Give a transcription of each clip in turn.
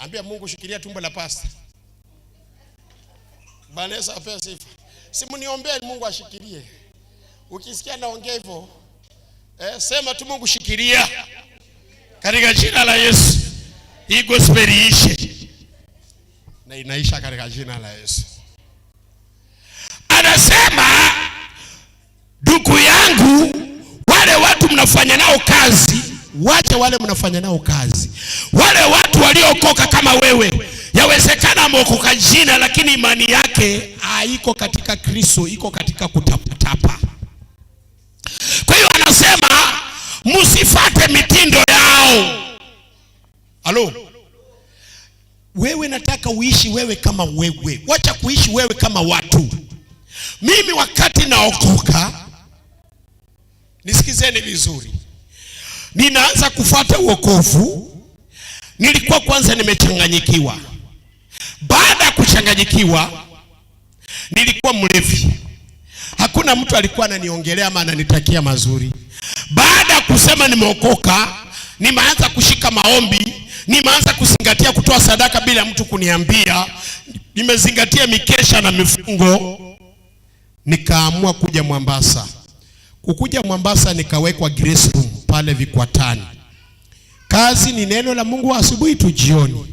Ambia Mungu shikilia tumbo la pasta. Bwana Yesu apewe sifa. Simuniombee Mungu ashikilie. Ukisikia naongea hivyo, sema tu Mungu shikilia. Katika jina la Yesu. Hii gospel iishe. Na inaisha katika jina la Yesu. Anasema, ndugu yangu, wale watu mnafanya nao kazi, wacha wale mnafanya nao kazi. Wale watu waliokoka kama wewe, yawezekana ameokoka jina lakini imani yake haiko katika Kristo, iko katika kutapatapa. Kwa hiyo anasema msifate mitindo yao. Halo. Wewe nataka uishi wewe kama wewe. Wacha kuishi wewe kama watu. Mimi wakati naokoka, nisikizeni vizuri, ninaanza kufuata wokovu, nilikuwa kwanza nimechanganyikiwa. Baada ya kuchanganyikiwa, nilikuwa mlevi. Hakuna mtu alikuwa ananiongelea ama ananitakia mazuri. Baada ya kusema nimeokoka, nimeanza kushika maombi, nimeanza kuzingatia kutoa sadaka bila mtu kuniambia, nimezingatia mikesha na mifungo. Nikaamua kuja Mombasa. Kukuja Mombasa nikawekwa Grace Room pale Vikwatani. Kazi ni neno la Mungu asubuhi tu jioni.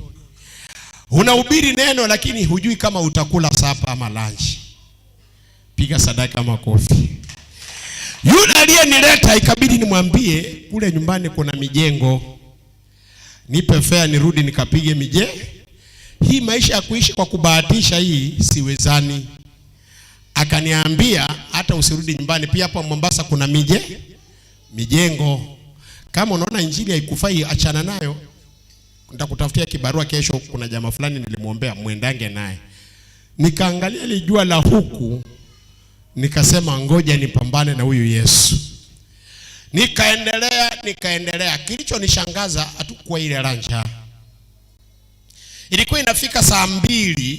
Unahubiri neno lakini hujui kama utakula sapa ama lunch. Piga sadaka makofi. Yule aliyenileta ikabidi nimwambie kule nyumbani kuna mijengo. Nipe fare nirudi nikapige hii maisha ya kuishi kwa kubahatisha hii siwezani. Akaniambia hata usirudi nyumbani, pia hapa Mombasa kuna mijengo. Kama unaona injili haikufai achana nayo. Nitakutafutia kibarua kesho, kuna jamaa fulani nilimuombea muendange naye. Nikaangalia ile jua la huku, nikasema ngoja nipambane na huyu Yesu. Nikaendelea. Kilichonishangaza hatukuwa ile ranja. Ilikuwa inafika saa 2,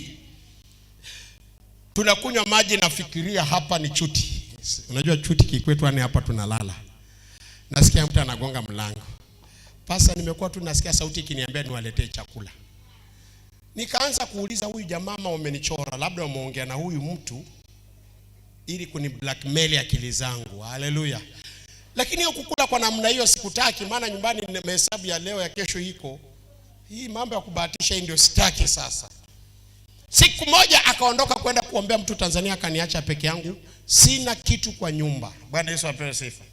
tunakunywa maji, nafikiria hapa ni chuti. Unajua chuti kikwetu ni hapa tunalala. Nasikia mtu anagonga mlango. Pasa nimekuwa tu nasikia sauti ikiniambia niwaletee chakula. Nikaanza kuuliza huyu jamaa mama wamenichora, labda wameongea na huyu mtu ili kuni blackmail akili zangu. Haleluya. Lakini hiyo kukula kwa namna hiyo sikutaki, maana nyumbani nimehesabu ya leo ya kesho iko. Hii mambo ya kubahatisha ndio sitaki sasa. Siku moja akaondoka kwenda kuombea mtu Tanzania, akaniacha peke yangu, sina kitu kwa nyumba. Bwana Yesu apewe sifa.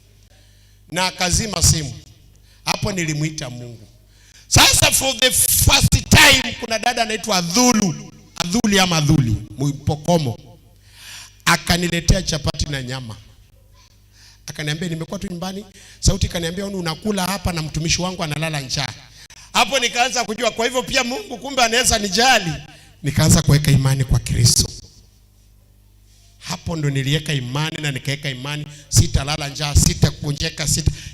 Na akazima simu. Hapo nilimuita Mungu. Sasa for the first time kuna dada anaitwa Adhuli Mpokomo. Akaniletea chapati na nyama. Akaniambia nimekuwa tu nyumbani, sauti kaniambia unakula hapa na mtumishi wangu analala njaa. Hapo nikaanza kujua kwa hivyo pia Mungu kumbe anaweza nijali. Nikaanza kuweka imani kwa Kristo. Hapo ndo niliweka imani na nikaweka imani sitalala njaa, sitakunjeka,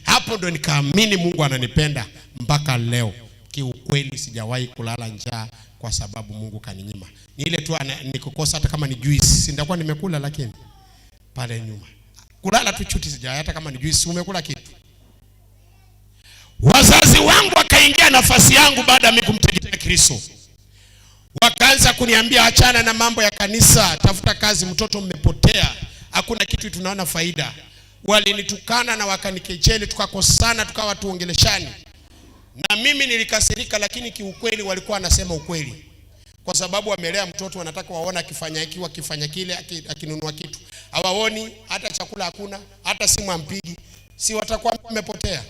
hapo ndo nikaamini Mungu ananipenda mpaka leo. Kiukweli sijawahi kulala njaa kwa sababu Mungu kaninyima. Ni ile tu nikukosa hata kama ni juice, nitakuwa nimekula, lakini pale nyuma kulala tu chuti sijawahi, hata kama ni juice umekula kitu. Wazazi wangu wakaingia nafasi yangu baada ya mimi kumtegemea Kristo. Wakaanza kuniambia achana na mambo ya kanisa, tafuta kazi, mtoto mmepotea, hakuna kitu tunaona faida. Walinitukana na wakanikejeli, tukakosana, tukawa tuongeleshani. Na mimi nilikasirika, lakini kiukweli walikuwa wanasema ukweli. Kwa sababu wamelea mtoto, wanataka waone akifanya hiki, akifanya kile, akinunua kitu. Hawaoni, hata chakula hakuna, hata simu ampigi. Si watakuwa mmepotea.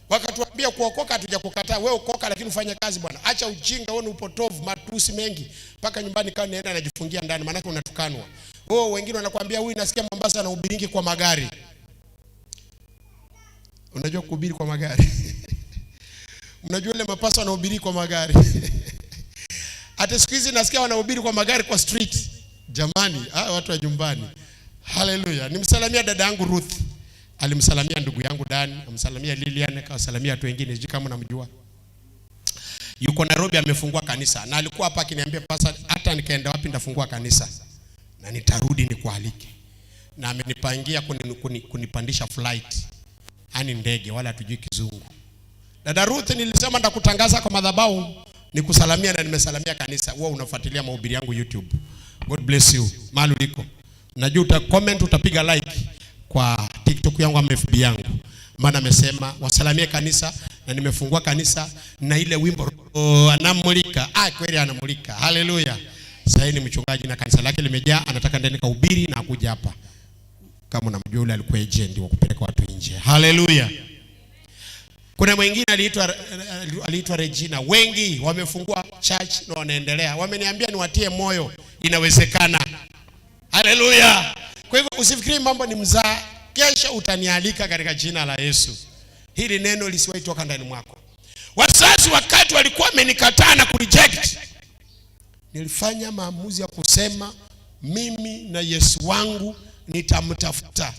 Wakatuambia kuokoka hatujakukataa, wewe ukoka lakini ufanye kazi bwana. Acha ujinga, wewe ni upotovu, matusi mengi. Paka nyumbani kama nienda najifungia ndani, maana unatukanwa. Wengine wanakuambia huyu nasikia Mombasa na ubiringi kwa magari. Unajua kuhubiri kwa magari? Mnajua ile mapasa wanahubiri kwa magari. Hata siku hizi nasikia wanahubiri kwa magari kwa street. Jamani, watu wa nyumbani. Haleluya. Nimsalamia dada yangu Ruth. Alimsalamia ndugu yangu Dan, amsalamia Lilian, akawasalamia watu wengine, sijui kama unamjua. Yuko Nairobi amefungua kanisa. Na alikuwa hapa akiniambia pasa hata nikaenda wapi nitafungua kanisa. Na nitarudi nikualike. Na amenipangia kunipandisha flight. Hani ndege, wala hatujui kizungu. Dada Ruth nilisema nitakutangaza kwa madhabahu. nikusalamia na nimesalamia kanisa. Wewe unafuatilia mahubiri yangu YouTube. God bless you. Mahali uliko. Najua uta comment, utapiga like kwa TikTok yangu ama FB yangu. Maana amesema wasalamie kanisa na nimefungua kanisa na ile wimbo anamulika. Kweli anamulika. Haleluya. Sasa ni mchungaji na kanisa lake limejaa, anataka ndani kuhubiri na kuja hapa. Kama unamjua yule alikuwa agent wa kupeleka watu nje. Haleluya. Kuna mwingine aliitwa Regina. Wengi wamefungua church na wanaendelea. Wameniambia niwatie moyo, inawezekana. Haleluya. Kwa hivyo usifikiri mambo ni mzaa. Kesho utanialika katika jina la Yesu. Hili neno lisiwahi toka ndani mwako. Wazazi wakati walikuwa wamenikataa na kureject, nilifanya maamuzi ya kusema mimi na Yesu wangu nitamtafuta.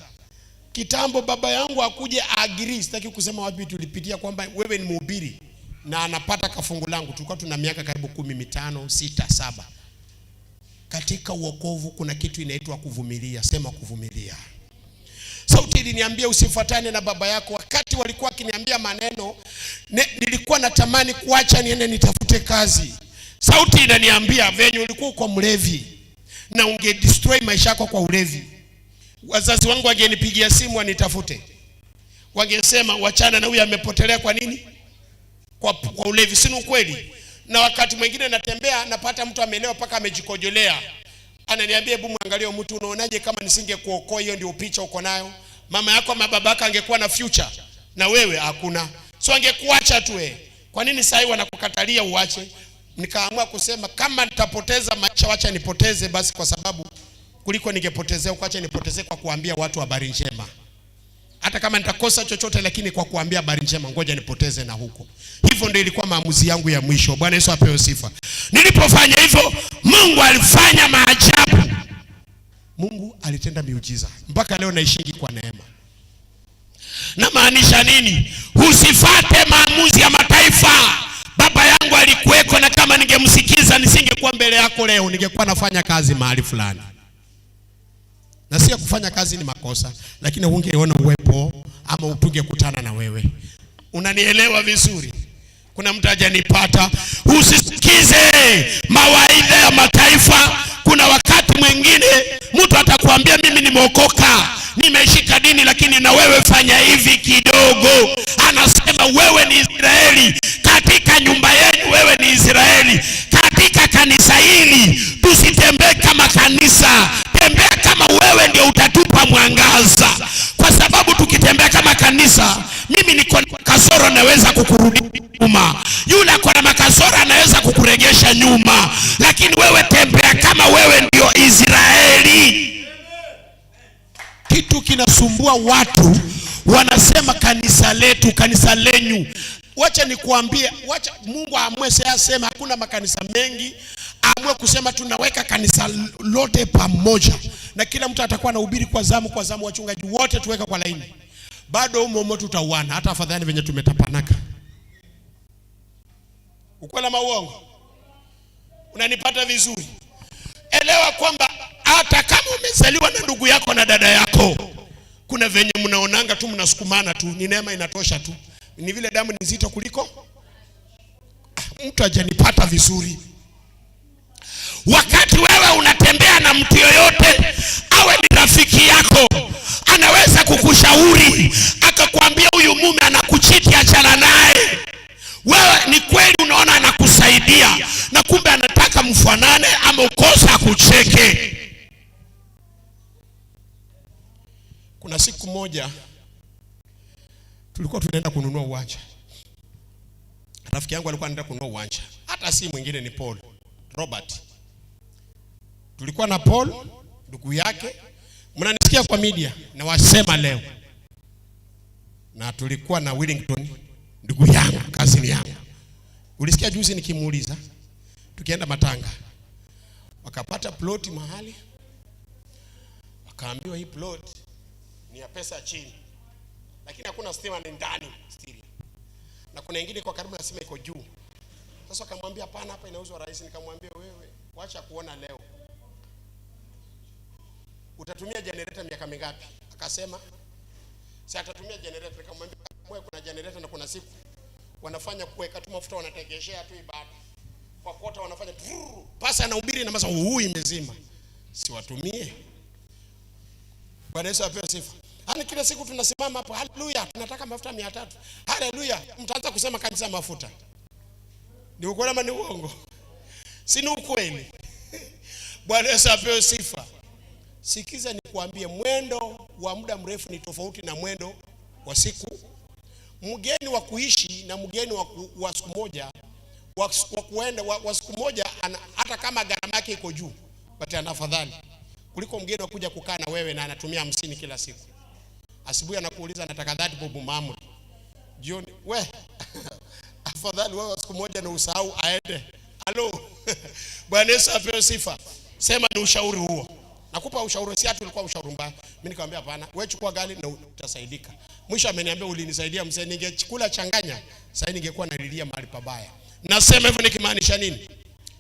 Kitambo baba yangu akuje agree, sitaki kusema wapi tulipitia kwamba wewe ni mhubiri na anapata kafungu langu. Tulikuwa tuna miaka karibu 15, 6, 7. Katika wokovu kuna kitu inaitwa kuvumilia. Sema kuvumilia. Sauti iliniambia usifuatane na baba yako. Wakati walikuwa akiniambia maneno, nilikuwa natamani kuacha niende nitafute kazi. Sauti inaniambia venye ulikuwa uko mlevi na unge destroy maisha yako kwa ulevi. Wazazi wangu wangenipigia simu wanitafute, wangesema wachana na huyu amepotelea kwa nini? Kwa ulevi. Sio kweli? Na wakati mwingine natembea napata mtu amelewa paka amejikojolea. Ananiambia hebu muangalie mtu, unaonaje kama nisingekuokoa? Hiyo ndio picha uko nayo. Mama yako ama baba yako angekuwa na future na wewe hakuna. So angekuacha tu wewe. Kwa nini sasa hivi wanakukatalia uache? Nikaamua kusema kama nitapoteza maisha wacha nipoteze basi, kwa sababu kuliko ningepotezea ukaacha nipotezee kwa kuambia watu habari njema. Hata kama nitakosa chochote lakini kwa kuambia habari njema ngoja nipoteze na huko. Hivyo ndio ilikuwa maamuzi yangu ya mwisho. Bwana Yesu apewe sifa. Nilipofanya hivyo Mungu alifanya maajabu. Mungu alitenda miujiza. Mpaka leo naishingi kwa neema. Na maanisha nini? Usifate maamuzi ya mataifa. Baba yangu alikuweko na kama ningemsikiza nisingekuwa mbele yako leo, ningekuwa nafanya kazi mahali fulani. Na si kufanya kazi ni makosa, lakini ungeona uwepo ama utungekutana na wewe. Unanielewa vizuri? Kuna mtu hajanipata. Usisikize mawaidha ya mataifa. Kuna wakati mwingine mtu atakwambia mimi nimeokoka, nimeshika dini, lakini na wewe fanya hivi kidogo. Anasema wewe ni Israeli. Katika nyumba yenu wewe ni Israeli. Katika kanisa hili tusitembee kama kanisa. Tembea kama wewe ndio utatupa mwangaza. Kwa sababu tukitembea kama kanisa, mimi niko na kasoro naweza kukurudisha nyuma. Yule ako na makasoro anaweza kukuregesha nyuma. Lakini wewe tembea kama wewe ndio Israeli. Kitu kinasumbua watu, wanasema kanisa letu, kanisa lenyu. Wacha nikuambie, wacha Mungu aamue sema hakuna makanisa mengi. Aamue kusema tunaweka kanisa lote pamoja. Na kila mtu atakuwa anahubiri kwa zamu, wachungaji wote tuweka kwa laini. Bado umo tutauana, hata afadhali venye tumetapanaka. Ukweli ama uongo? Unanipata vizuri? Elewa kwamba hata kama umezaliwa na ndugu yako na dada yako, kuna venye mnaonanga tu mnasukumana tu, ni neema inatosha tu. Ni vile damu ni nzito kuliko mtu hajanipata vizuri. Wakati wewe unatembea na mtu yoyote, awe ni rafiki yako, anaweza kukushauri akakwambia huyu mume anakuchiti, achana naye. Wewe ni kweli unaona anakusaidia, na kumbe anataka mfanane ama ukosa kucheke. Kuna siku moja tulikuwa tunaenda kununua uwanja. Rafiki yangu alikuwa anaenda kununua uwanja. Hata si mwingine ni Paul Robert. Tulikuwa na Paul ndugu yake. Mnanisikia kwa media na wasema leo. Na tulikuwa na Wellington ndugu yangu, kazini yangu. Ulisikia juzi nikimuuliza, tukienda Matanga, wakapata plot mahali, wakaambiwa hii plot ni ya pesa chini, lakini hakuna stima ndani still. Na kuna nyingine kwa karibu na sima iko juu. Sasa akamwambia hapana, hapa inauzwa rahisi. Nikamwambia wewe wacha kuona leo, utatumia generator miaka mingapi? Akasema sasa atatumia generator. Nikamwambia mwe kuna generator na kuna siku wanafanya kuweka tu mafuta wanategeshea tu ibada. kwa kota wanafanya pasa anahubiri na masa huu imezima. Siwatumie. Bwana Yesu apewe sifa. Hani kila siku tunasimama hapo, haleluya, tunataka mafuta 300. Haleluya, mtaanza kusema kanisa mafuta. Ni ukweli ama ni uongo? Si ni ukweli? Bwana Yesu apewe sifa. Sikiza nikuambie, mwendo wa muda mrefu ni tofauti na mwendo wa siku. Mgeni wa kuishi na mgeni wa siku moja, wa kuenda wa siku moja hata kama gharama yake iko juu, but anafadhali kuliko mgeni wa kuja kukaa na wewe na anatumia 50 kila siku. Asubuhi anakuuliza nataka 30 bob mamuri. Jioni afadhali wewe siku moja na usahau aende. Halo. Bwana Yesu apewe sifa. Sema ni ushauri huo. Nakupa ushauri, si ati ulikuwa ushauri mbaya. Mimi nikamwambia hapana, wewe chukua gari na utasaidika. Mwisho ameniambia ulinisaidia mzee, ningechukula changanya, sasa ningekuwa nalilia mahali pabaya. Nasema hivyo nikimaanisha nini?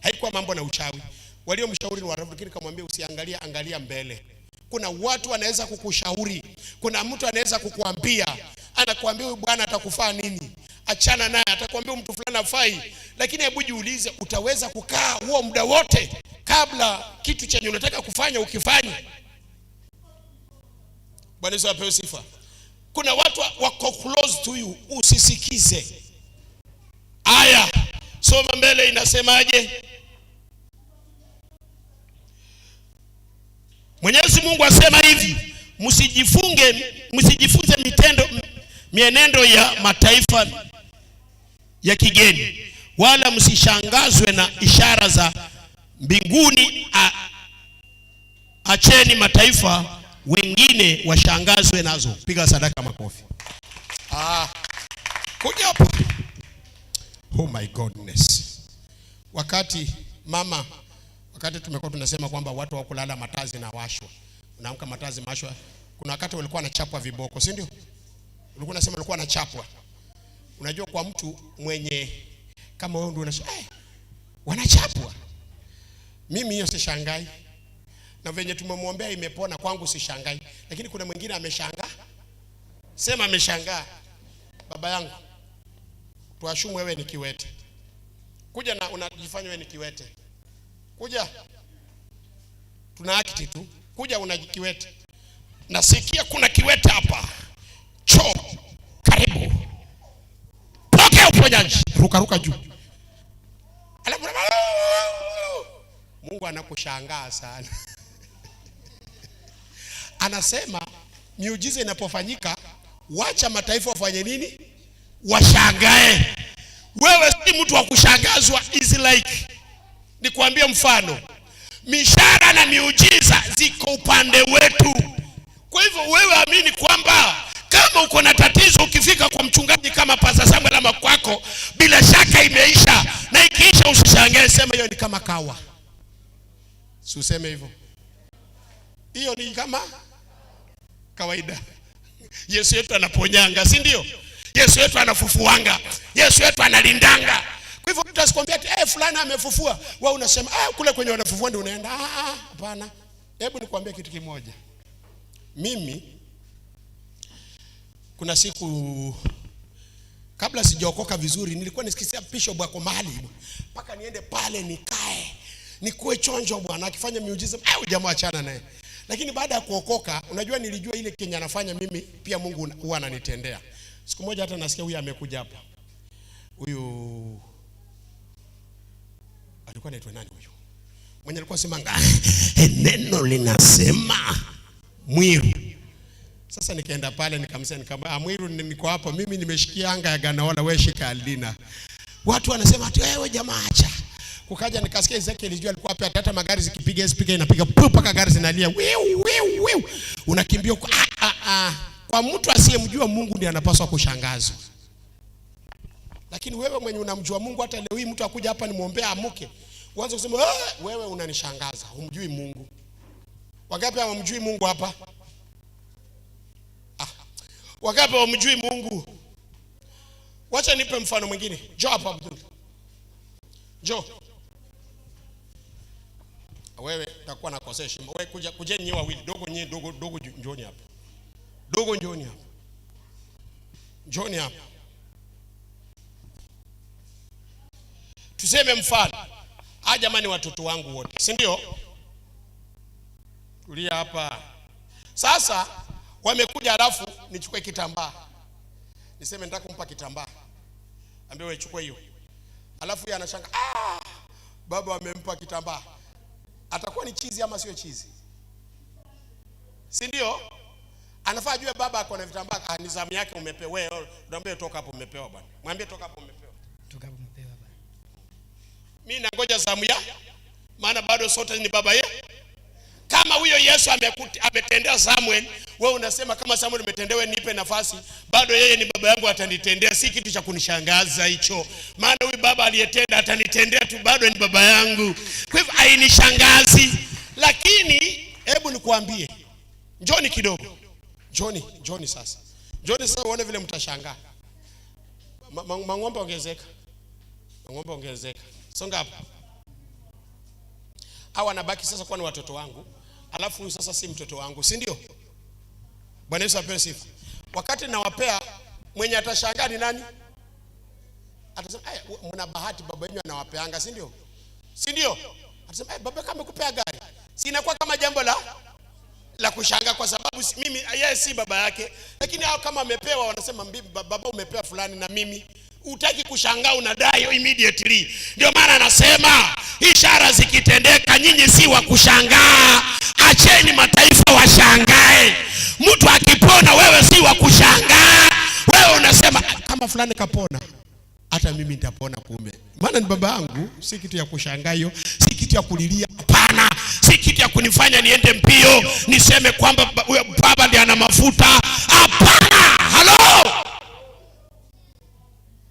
Haikuwa mambo na uchawi. Waliomshauri ni warafu, lakini kamwambia usiangalia, angalia mbele. Kuna watu wanaweza kukushauri. Kuna mtu anaweza kukuambia, anakuambia huyu bwana atakufaa nini? Achana naye, atakwambia mtu fulani afai. Lakini hebu jiulize, utaweza kukaa huo muda wote kabla kitu chenye unataka kufanya ukifanye? Bwana Yesu apewe sifa. Kuna watu wako close to you, usisikize. Aya, soma mbele inasemaje? Mwenyezi Mungu asema hivi, msijifunze mienendo ya mataifa ya kigeni, wala msishangazwe na ishara za mbinguni. Acheni mataifa wengine washangazwe nazo. Piga sadaka makofi. Kuja hapo. Oh my goodness. Wakati tumekuwa tunasema kwamba watu wakulala matazi na washwa. Unaamka matazi mashwa. Kuna wakati walikuwa wanachapwa viboko, si ndio? Ulikuwa unasema walikuwa wanachapwa. Unajua kwa mtu mwenye kama wewe ndio unasema wanachapwa. Mimi hiyo sishangai. Na venye tumemwombea imepona, kwangu sishangai. Lakini kuna mwingine ameshangaa. Sema ameshangaa. Baba yangu, tuashumu wewe ni kiwete. Kuja na unajifanya wewe ni kiwete. Kuja. Tuna akiti tu. Kuja unajikiwete. Nasikia kuna kiwete hapa. Cho, karibu. Pokea uponyaji. Ruka juu. Alafu Mungu anakushangaa sana. Anasema miujiza inapofanyika, wacha mataifa wafanye nini? Washangae. Wewe si mtu wa kushangazwa. Is like, nikwambie mfano, mishara na miujiza ziko upande wetu. Kwa hivyo wewe amini kwamba kama uko na tatizo, ukifika kwa mchungaji kama Pastor Samuel ama kwako, bila shaka imeisha. Na ikiisha usishangae, sema hiyo ni kama kawa. Si useme hivyo. Hiyo ni kama kawaida. Yesu wetu anaponyanga, si ndio? Yesu wetu anafufuanga. Yesu wetu analindanga. Kwa hivyo mtu asikwambia ati fulani amefufua, wewe unasema kule kwenye wanafufua ndio unaenda. Hapana. Hebu nikwambie kitu kimoja. Mimi kuna siku kabla sijaokoka vizuri, nilikuwa nisikisia bishop wako mahali mpaka niende pale nikae, nikuwe chonjo bwana akifanya miujiza, jamaa achana naye. Lakini baada ya kuokoka, unajua nilijua ile Kenya anafanya mimi pia Mungu huwa ananitendea. Siku moja hata nasikia huyu amekuja hapa. Huyu alikuwa anaitwa nani huyu? Mwenye alikuwa semanga neno linasema Mwiru. Sasa nikaenda pale nikamwambia Mwiru, niko hapa mimi nimeshikia anga ya Ganaola, wewe shika Aldina. Watu wanasema ati wewe jamaa acha. Kukaja nikasikia Ezekiel alijua alikuwa hapa, hata magari zikipiga speaker inapiga mpaka gari zinalia. Wewe unakimbia kwa mtu asiyemjua Mungu ndiye anapaswa kushangazwa. Lakini wewe mwenye unamjua Mungu, hata leo hii mtu akuja hapa nimuombea amuke, uanze kusema wewe unanishangaza, humjui Mungu. Wangapi hawamjui Mungu hapa? Wangapi hawamjui Mungu? Wacha nipe mfano mwingine. Njoo hapa Abdul. Njoo. Wewe utakuwa nakosesha. Wewe kujeni nyewe wawili, dogo njooni hapa. Dogo njooni hapa. Njooni hapa. Tuseme mfano. jamani watoto wangu wote, si ndio? Tulia hapa. Sasa wamekuja, alafu nichukue kitambaa. Niseme nataka kumpa kitambaa. Ambie wewe chukua hiyo. Alafu yeye anashanga, baba amempa kitambaa. Atakuwa ni chizi ama sio chizi? Si ndio? Anafaa ajue baba ako na vitambaa. Ni zamu yake umepewa. Wewe mwambie toka hapo umepewa bwana. Mwambie toka hapo umepewa. Toka hapo umepewa bwana. Mimi nangoja zamu ya, maana bado sote ni baba yeye. Kama huyo Yesu ametendea Samuel, wewe unasema kama Samuel umetendewa nipe nafasi, bado yeye ni baba yangu atanitendea. Si kitu cha kunishangaza hicho. Maana huyu baba aliyetenda atanitendea tu, bado ni baba yangu. Kwa hivyo hainishangazi. Lakini hebu nikuambie, njoni kidogo. Njoni sasa. Njoni sasa uone vile mtashangaa. Mang'ombe ongezeka. Mang'ombe ongezeka. Songa hapa. Hawa nabaki sasa kwa ni watoto wangu. Alafu huyu sasa si mtoto wangu, si ndio? Bwana Yesu apewe sifa. Wakati nawapea, mwenye atashangaa ni nani? Atasema, mna bahati baba yenu anawapeanga, si ndio? Si ndio? Atasema, baba kama amekupea gari. Si inakuwa kama jambo la kushangaa, kwa sababu mimi yeye si baba yake. Lakini hao kama amepewa wanasema, baba umepewa fulani na mimi. Utaki kushangaa, unadai immediately. Ndio maana anasema ishara zikitendeka nyinyi si wa kushangaa. Acheni mataifa washangae. Mtu akipona wewe si wa kushangaa. Wewe unasema kama fulani kapona, hata mimi nitapona kumbe. Maana ni baba yangu, si kitu ya kushangaa hiyo, si kitu ya kulilia, hapana. Si kitu ya kunifanya niende mbio niseme kwamba baba ndiye ana mafuta. Hapana.